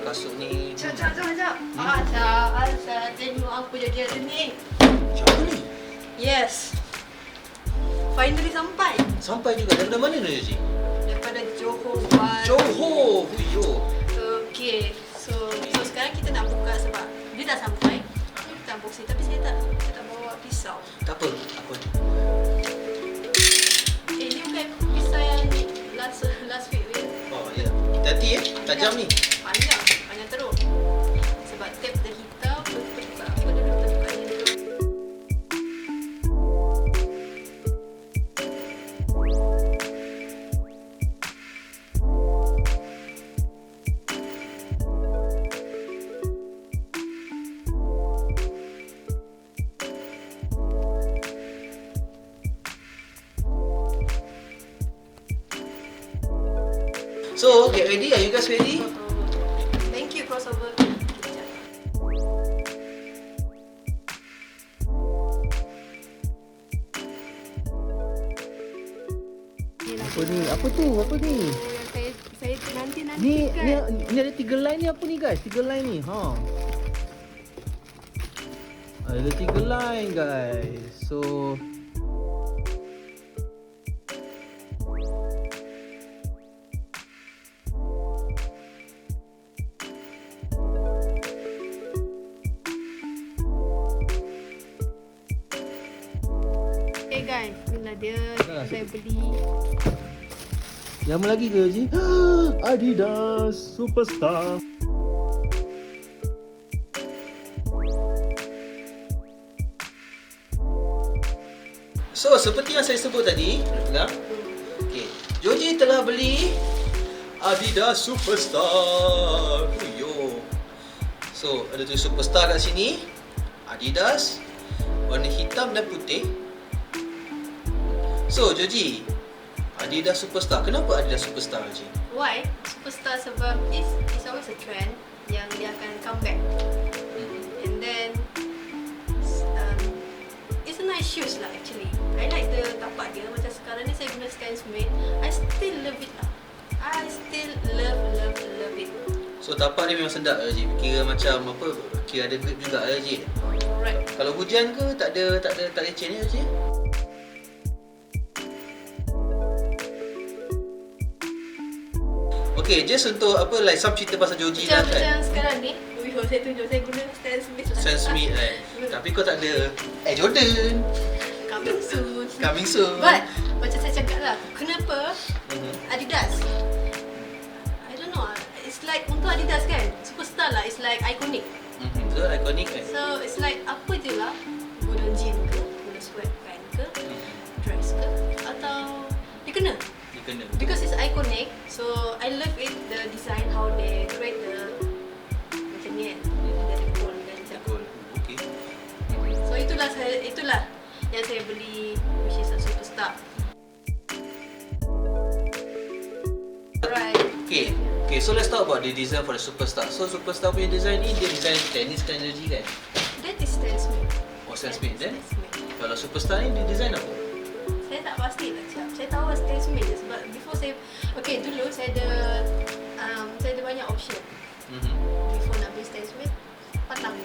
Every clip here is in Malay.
kasut ni. Jap. Tengok apa jadi hari ni. Siapa ni? Yes. Finally sampai. Sampai juga. Daripada mana ni, Cik? Daripada Johor Bahru. Johor. Huyo. Okay. So sekarang kita nak buka sebab dia dah sampai. Kita unboxing tapi saya tak bawa pisau. Tak apa. Apa? Ini bukan pisau yang last week ni. Oh, ya. Hati tajam ni. Panjang teruk. Sebab tape dah hitam, kita buka apa dulu, kita buka ni dulu. So, get ready. Are you guys ready? Thank you crossover. Apa ni? Yang saya nanti Ni kan. ada 3 line ni apa ni guys? 3 line ni. Ada 3 line guys. So Okay guys, inilah dia saya beli. yang lagi ke Ji? Adidas Superstar. So, seperti yang saya sebut tadi, okay, Joji telah beli Adidas Superstar. So, ada tulis Superstar kat sini. Adidas warna hitam dan putih. So, Joji, Adidas Superstar. Kenapa Adidas Superstar, Joji? Why? Superstar sebab it's always a trend yang dia akan come back. And then it's a nice shoes lah actually. I like the tapak dia. Macam sekarang ni saya guna Stan Smith. I still love it lah. I still love it. So, tapak dia memang sedap, Joji. Kira macam apa? Kira ada grip juga, Joji. Alright. Kalau hujan ke tak ada chain ni, Joji? Okay, just untuk apa, like some cerita pasal Joji lah kan. Macam sekarang ni, saya tunjuk saya guna Stan Smith lah. Stan Smith kan. Tapi kau tak ada Jordan. Coming soon. But macam saya cakap lah, kenapa Adidas? I don't know. It's like untuk Adidas kan, Superstar lah. It's like iconic. So iconic kan. So it's like apa je lah, guna jean ke, guna sweatpant ke, dress ke, atau dia kena. Because it's iconic, so I love it, the design, how they create the macam ni kan, dari gold kan macam. Okay. So itulah yang saya beli, which is a Superstar. Alright. Okay, so let's talk about the design for the Superstar. So Superstar punya design ni, dia design tenis kan, Joji kan? That is Stan Smith. Oh, Stan Smith kan? Stan Smith. Kalau Superstar ni, dia design apa? Saya tak pasti lah Acap. Saya tahu Stan Smith je sebab before saya, okay dulu saya ada banyak option. Before nak beli Stan Smith, patang.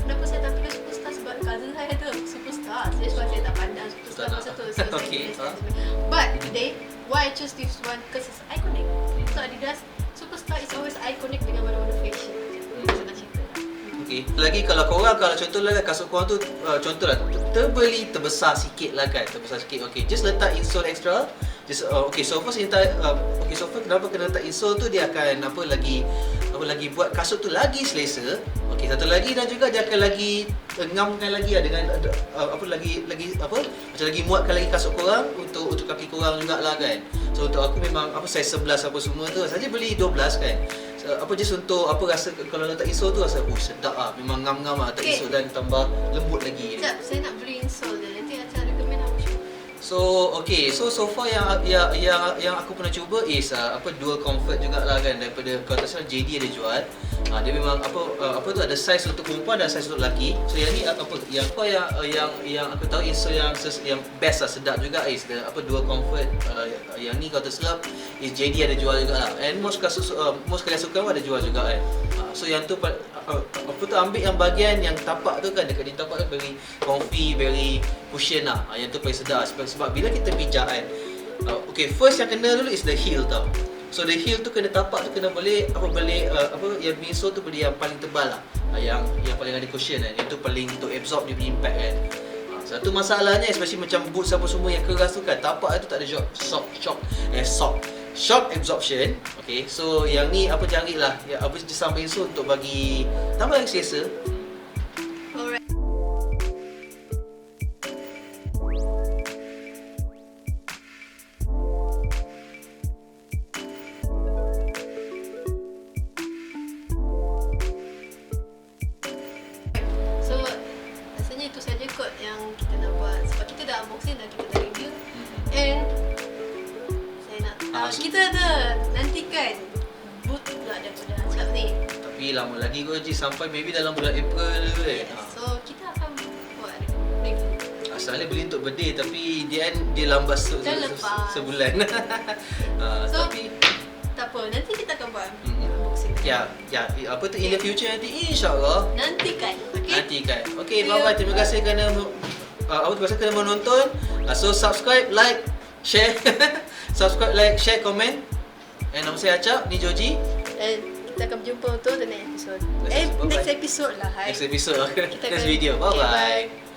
Kenapa saya tak pilih Superstar? Sebab cousin saya tu Superstar. Sebab saya tak pandang Superstar masa tu. So saya pilih Stan Smith. But today, why I choose this one? Because it's iconic. So Adidas Superstar is always iconic dengan warna-warna fashion. Senang cerita lah. Okay. Lagi kalau contoh lah kan, kasut korang tu contoh lah terbeli terbesar sikit lah kan, okay, just letak insole extra. Just okay, so first kenapa kena letak insole tu, dia akan apa lagi buat kasut tu lagi selesa. Okay, satu lagi, dan juga dia akan lagi ngamkan lagi dengan macam lagi muatkan lagi kasut korang untuk kaki korang jugalah kan. So untuk aku memang size 11 apa semua tu saja beli 12 kan. Just untuk rasa kalau letak insole tu rasa sedap lah, memang ngam-ngam lah letak insole dan tambah lembut lagi. Sekejap, saya nak beli insole je. Nanti Acap recommend apa shoe? So far yang aku pernah cuba is dual comfort jugalah kan, daripada kalau tak salah JD ada jual. Dia memang ada size untuk perempuan dan size untuk lelaki. So yang ni yang aku tahu insole yang best lah, sedap juga is the dual comfort. Yang ni kalau tersilap is JD ada jual jugalah. And most kalian suka ada jual juga kan. So yang tu apa tu, ambil yang bahagian yang tapak tu kan, dekat di tapak tu very comfy, very cushion lah. Yang tu paling sedap sebab bila kita pijak kan, okay, first yang kena dulu is the heel tau. So the heel tu kena, tapak tu kena boleh yang midsole tu boleh yang paling tebal lah, yang paling ada cushion kan. Itu paling untuk absorb dia punya impact kan. Satu masalahnya, especially macam boots apa semua yang keras tu kan, tapak tu tak ada shock absorption. Okay, so yang ni apa jangkit lah, apa sampai insole untuk bagi tambah lagi selesa. Alright. So rasanya itu saja kot yang kita nak buat, sebab kita dah unboxing dan kita dah review. And saya nak kita ada nantikan boot pula daripada Acap ni. Tapi lama lagi kot je, sampai maybe dalam bulan April kan. So kita akan buat review. Asalnya beli untuk birthday, tapi dia lambat sebulan. So Tapi tak apa, nanti kita akan buat unboxing. ya, apa tu, in the future nanti insya-Allah. Nantikan, okey? Nantikan. Okey, bye-bye. Terima kasih kerana menonton. So subscribe, like, share. Subscribe, like, share, komen. And nama saya Acap, ni Joji. Dan kita akan berjumpa untuk the next episode. Bye-bye. Next episode lah, hai. Next episode. Kita Next akan- video. Okay, Bye-bye. bye.